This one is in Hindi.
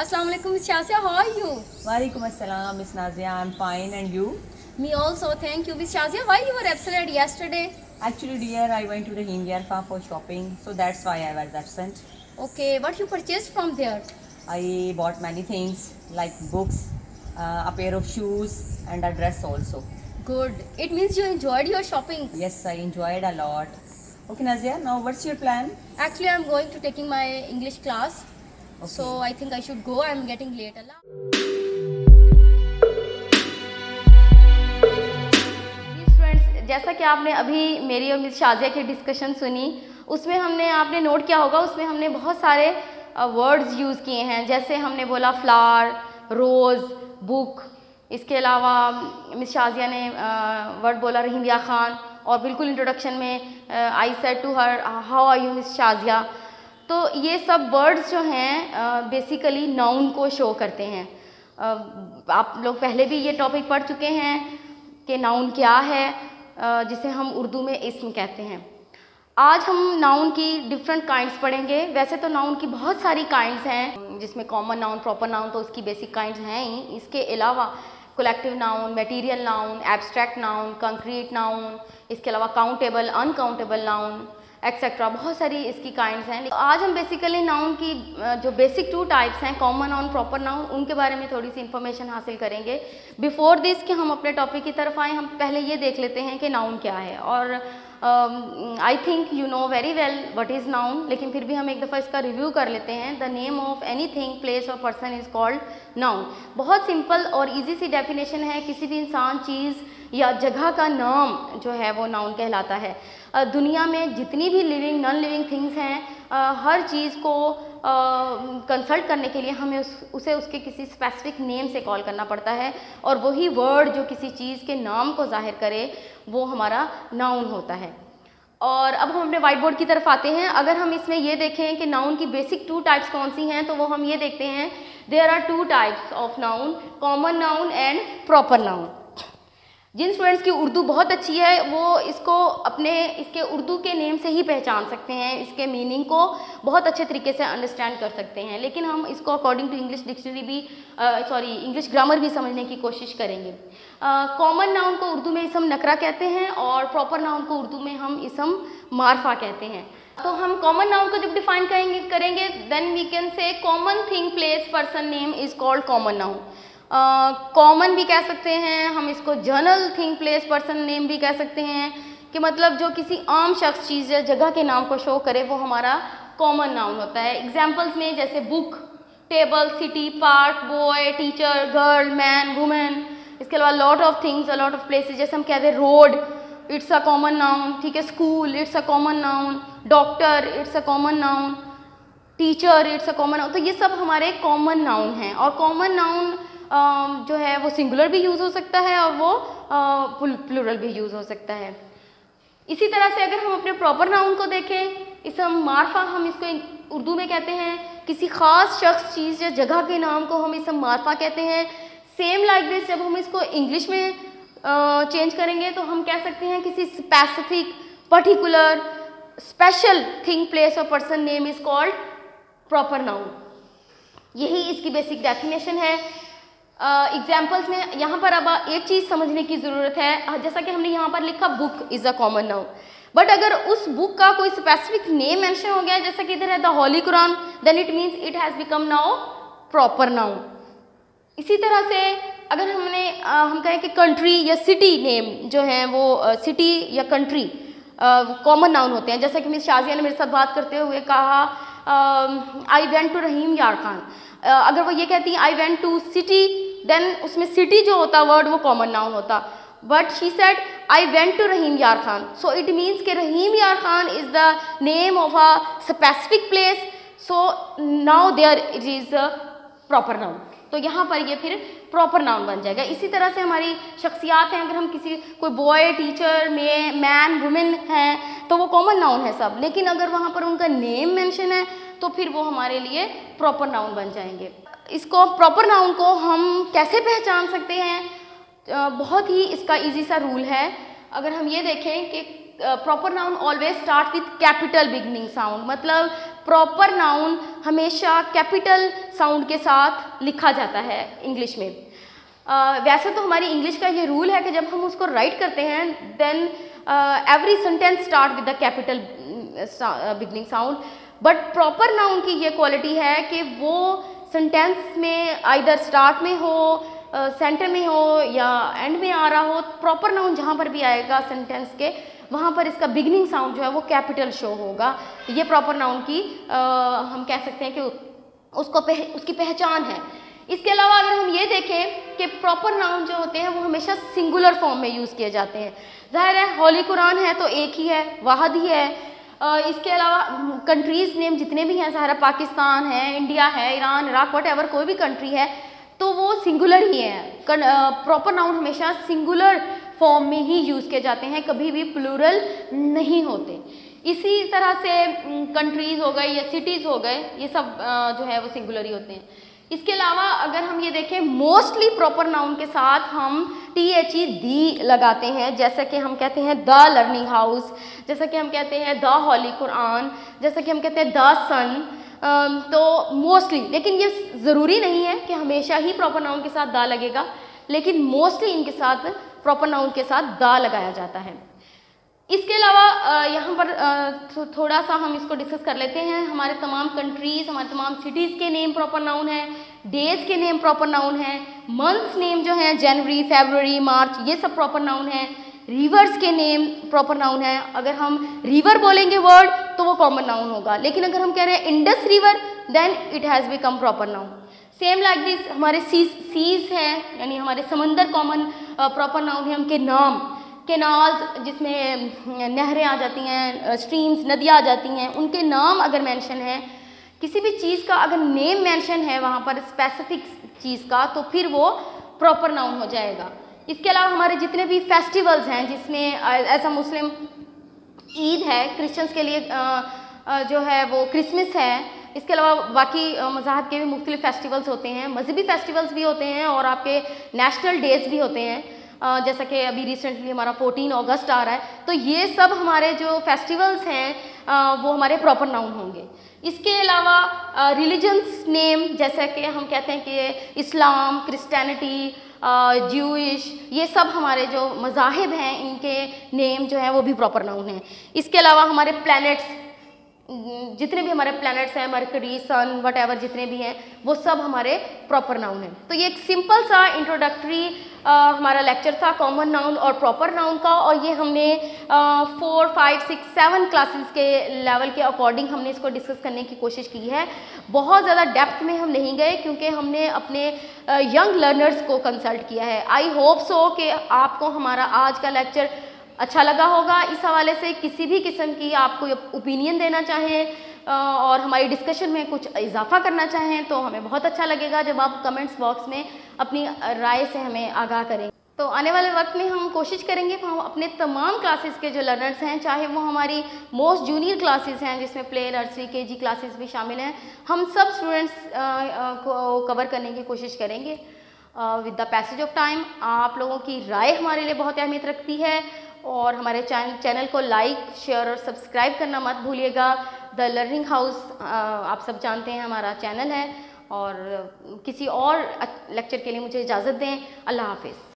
Assalamu alaikum, Miss Shazia. How are you? Walaikum assalam, Miss Nazia. I'm fine, and you? Me also, thank you. Miss Shazia, why you were absent yesterday? Actually, dear, I went to the Hindiarfa for shopping, so that's why I was absent. Okay, what you purchased from there? I bought many things like books, a pair of shoes, and a dress also. Good. It means you enjoyed your shopping. Yes, I enjoyed a lot. Okay, Nazia, now what's your plan? Actually, I'm going to taking my English class. Okay. So I think I should go. I'm getting late. Friends, जैसा कि आपने अभी मेरी और मिस शाजिया की डिस्कशन सुनी, उसमें आपने नोट किया होगा, उसमें हमने बहुत सारे वर्ड्स यूज़ किए हैं। जैसे हमने बोला फ्लावर, रोज़, बुक। इसके अलावा मिस शाजिया ने वर्ड बोला रहीमिया खान, और बिल्कुल इंट्रोडक्शन में I said to her how are you miss Shazia. तो ये सब वर्ड्स जो हैं बेसिकली नाउन को शो करते हैं। आप लोग पहले भी ये टॉपिक पढ़ चुके हैं कि नाउन क्या है, जिसे हम उर्दू में इस्म कहते हैं। आज हम नाउन की डिफरेंट काइंड्स पढ़ेंगे। वैसे तो नाउन की बहुत सारी काइंड्स हैं, जिसमें कॉमन नाउन, प्रॉपर नाउन तो उसकी बेसिक काइंड्स हैं ही। इसके अलावा collective noun, material noun, abstract noun, concrete noun, इसके अलावा काउंटेबल, अनकाउंटेबल नाउन एक्सेट्रा, बहुत सारी इसकी काइंड्स हैं। आज हम बेसिकली नाउन की जो बेसिक टू टाइप्स हैं, कॉमन नाउन, प्रॉपर नाउन, उनके बारे में थोड़ी सी इन्फॉर्मेशन हासिल करेंगे। बिफोर दिस कि हम अपने टॉपिक की तरफ आएँ, हम पहले ये देख लेते हैं कि नाउन क्या है। और I think you know very well what is noun, लेकिन फिर भी हम एक दफ़ा इसका रिव्यू कर लेते हैं। The name of any thing, place और पर्सन इज़ कॉल्ड नाउन। बहुत सिंपल और ईजी सी डेफिनेशन है। किसी भी इंसान, चीज़ या जगह का नाम जो है वो नाउन कहलाता है। दुनिया में जितनी भी लिविंग, नॉन लिविंग थिंग्स हैं, हर चीज़ को कंसल्ट करने के लिए हमें उसे उसके किसी स्पेसिफिक नेम से कॉल करना पड़ता है, और वही वर्ड जो किसी चीज़ के नाम को जाहिर करे वो हमारा नाउन होता है। और अब हम अपने वाइट बोर्ड की तरफ आते हैं। अगर हम इसमें ये देखें कि नाउन की बेसिक टू टाइप्स कौन सी हैं, तो वो हम ये देखते हैं, there are two types of noun, common noun and proper noun. जिन स्टूडेंट्स की उर्दू बहुत अच्छी है वो इसको इसके उर्दू के नेम से ही पहचान सकते हैं, इसके मीनिंग को बहुत अच्छे तरीके से अंडरस्टैंड कर सकते हैं। लेकिन हम इसको अकॉर्डिंग टू इंग्लिश डिक्शनरी भी इंग्लिश ग्रामर भी समझने की कोशिश करेंगे। कॉमन नाउन को उर्दू में इसम नकरा कहते हैं, और प्रॉपर नाउन को उर्दू में हम इसम मारफा कहते हैं। तो हम कॉमन नाउन को जब डिफाइन करेंगे then we can say common thing, place, person name is called common noun. Common भी कह सकते हैं हम इसको, general thing, place, person name भी कह सकते हैं, कि मतलब जो किसी आम शख्स, चीज़ या जगह के नाम को शो करे वो हमारा कॉमन नाउन होता है। एग्जांपल्स में जैसे book, table, city, park, boy, teacher, girl, man, women. इसके अलावा lot of things, lot of places, जैसे हम कहते हैं road, it's a common noun, ठीक है। School, it's a common noun. Doctor, it's a common noun. Teacher, it's a common noun. तो ये सब हमारे कॉमन नाउन हैं। और कॉमन नाउन जो है वो सिंगुलर भी यूज़ हो सकता है और वो प्लूरल भी यूज़ हो सकता है। इसी तरह से अगर हम अपने प्रॉपर नाउन को देखें, इसम मारफा हम इसको उर्दू में कहते हैं। किसी ख़ास शख्स, चीज़ या जगह के नाम को हम इसम मारफा कहते हैं। सेम लाइक दिस जब हम इसको इंग्लिश में चेंज करेंगे तो हम कह सकते हैं किसी specific, particular, special thing, place और person name is called proper noun. यही इसकी बेसिक डेफिनेशन है। एग्जाम्पल्स में यहाँ पर अब एक चीज़ समझने की ज़रूरत है। जैसा कि हमने यहाँ पर लिखा book is a common noun, but अगर उस बुक का कोई स्पेसिफिक नेम मेंशन हो गया, जैसा कि इधर है the holy Quran, then it means it has become now proper noun. इसी तरह से अगर हम कहें कि कंट्री या सिटी नेम जो हैं वो सिटी या कंट्री कॉमन नाउन होते हैं। जैसा कि मिस शाजिया ने मेरे साथ बात करते हुए कहा आई वेंट टू रहीम यार खान। अगर वो ये कहती हैं I went to city, then उसमें सिटी जो होता वर्ड वो कॉमन नाउन होता। But she said I went to Rahim Yar Khan, so it means कि Rahim Yar Khan is the name of a specific place, so now there it is a proper noun. तो यहाँ पर ये फिर प्रॉपर नाउन बन जाएगा। इसी तरह से हमारी शख्सियात हैं, अगर हम कोई बॉय, टीचर, मैन, वुमेन हैं तो वो कॉमन नाउन है सब, लेकिन अगर वहाँ पर उनका नेम मेंशन है तो फिर वो हमारे लिए प्रॉपर नाउन बन जाएंगे। इसको प्रॉपर नाउन को हम कैसे पहचान सकते हैं? बहुत ही इसका इजी सा रूल है। अगर हम ये देखें कि proper noun always start with capital beginning sound, मतलब प्रॉपर नाउन हमेशा कैपिटल साउंड के साथ लिखा जाता है इंग्लिश में। वैसे तो हमारी इंग्लिश का ये रूल है कि जब हम उसको राइट करते हैं then every sentence start with the capital beginning sound, but proper noun की ये क्वालिटी है कि वो सेंटेंस में आइदर स्टार्ट में हो, सेंटर में हो या एंड में आ रहा हो, प्रॉपर नाउन जहाँ पर भी आएगा सेंटेंस के वहाँ पर इसका बिगनिंग साउंड जो है वो कैपिटल शो होगा। ये प्रॉपर नाउन की हम कह सकते हैं कि उसकी पहचान है। इसके अलावा अगर हम ये देखें कि प्रॉपर नाउन जो होते हैं वो हमेशा सिंगुलर फॉर्म में यूज़ किए जाते हैं। जाहिर है होली कुरान है तो एक ही है, वाहिद ही है। इसके अलावा कंट्रीज़ नेम जितने भी हैं, ज़ाहिर पाकिस्तान है, इंडिया है, ईरान, इराक, वट कोई भी कंट्री है तो वो सिंगुलर ही है। प्रॉपर नाउन हमेशा सिंगुलर फॉर्म में ही यूज़ किए जाते हैं, कभी भी प्लूरल नहीं होते। इसी तरह से कंट्रीज़ हो गए या सिटीज़ हो गए, ये सब जो है वो सिंगुलर ही होते हैं। इसके अलावा अगर हम ये देखें मोस्टली प्रॉपर नाउन के साथ हम THE दी लगाते हैं, जैसे कि हम कहते हैं द लर्निंग हाउस, जैसे कि हम कहते हैं द होली कुरान, जैसे कि हम कहते हैं द सन। तो मोस्टली, लेकिन ये ज़रूरी नहीं है कि हमेशा ही प्रॉपर नाउन के साथ द लगेगा, लेकिन मोस्टली इनके साथ प्रॉपर नाउन के साथ द लगाया जाता है। इसके अलावा यहाँ पर थोड़ा सा हम इसको डिस्कस कर लेते हैं। हमारे तमाम कंट्रीज़, हमारे तमाम सिटीज़ के नेम प्रॉपर नाउन है, डेज़ के नेम प्रॉपर नाउन है, मंथ्स नेम जो हैं जनवरी, फरवरी, मार्च, ये सब प्रॉपर नाउन है। रिवर्स के नेम प्रॉपर नाउन है। अगर हम रिवर बोलेंगे वर्ड तो वो कॉमन नाउन होगा, लेकिन अगर हम कह रहे हैं Indus river then it has become proper noun. Same like this हमारे सीज हैं, यानी हमारे समंदर कॉमन प्रॉपर नाउन है। उनके नाम केनाल्स जिसमें नहरें आ जाती हैं, स्ट्रीम्स नदियाँ आ जाती हैं, उनके नाम अगर मेंशन है, किसी भी चीज़ का अगर नेम मेंशन है वहाँ पर स्पेसिफिक चीज़ का, तो फिर वो प्रॉपर नाउन हो जाएगा। इसके अलावा हमारे जितने भी फेस्टिवल्स हैं, जिसमें ऐसा मुस्लिम ईद है, क्रिश्चियंस के लिए जो है वो क्रिसमस है। इसके अलावा बाकी मज़ाहब के भी मुख्तलिफ फेस्टिवल्स होते हैं, मजहबी फेस्टिवल्स भी होते हैं और आपके नेशनल डेज भी होते हैं। जैसा कि अभी रिसेंटली हमारा 14 अगस्त आ रहा है, तो ये सब हमारे जो फेस्टिवल्स हैं वो हमारे प्रॉपर नाउन होंगे। इसके अलावा रिलीजन्स नेम, जैसा कि हम कहते हैं कि इस्लाम, क्रिश्चियनिटी, ज्यूइश, ये सब हमारे जो मज़ाहिब हैं इनके नेम जो हैं वो भी प्रॉपर नाउन हैं। इसके अलावा हमारे प्लैनेट्स, जितने भी हमारे प्लैनेट्स हैं, मरकरी, सन, वट जितने भी हैं, वो सब हमारे प्रॉपर नाउन हैं। तो ये एक सिंपल सा इंट्रोडक्टरी हमारा लेक्चर था कॉमन नाउन और प्रॉपर नाउन का, और ये हमने 4, 5, 6, 7 क्लासेस के लेवल के अकॉर्डिंग हमने इसको डिस्कस करने की कोशिश की है। बहुत ज़्यादा डेप्थ में हम नहीं गए क्योंकि हमने अपने यंग लर्नर्स को कंसल्ट किया है। आई होप सो कि आपको हमारा आज का लेक्चर अच्छा लगा होगा। इस हवाले से किसी भी किस्म की आप कोई ओपिनियन देना चाहें और हमारी डिस्कशन में कुछ इजाफा करना चाहें तो हमें बहुत अच्छा लगेगा जब आप कमेंट्स बॉक्स में अपनी राय से हमें आगाह करें। तो आने वाले वक्त में हम कोशिश करेंगे कि हम अपने तमाम क्लासेस के जो लर्नर्स हैं, चाहे वो हमारी मोस्ट जूनियर क्लासेस हैं जिसमें प्ले, नर्सरी, KG क्लासेस भी शामिल हैं, हम सब स्टूडेंट्स को कवर करने की कोशिश करेंगे with the passage of time. आप लोगों की राय हमारे लिए बहुत अहमियत रखती है और हमारे चैनल को लाइक, शेयर और सब्सक्राइब करना मत भूलिएगा। द लर्निंग हाउस आप सब जानते हैं हमारा चैनल है, और किसी और लेक्चर के लिए मुझे इजाज़त दें। अल्लाह हाफिज़।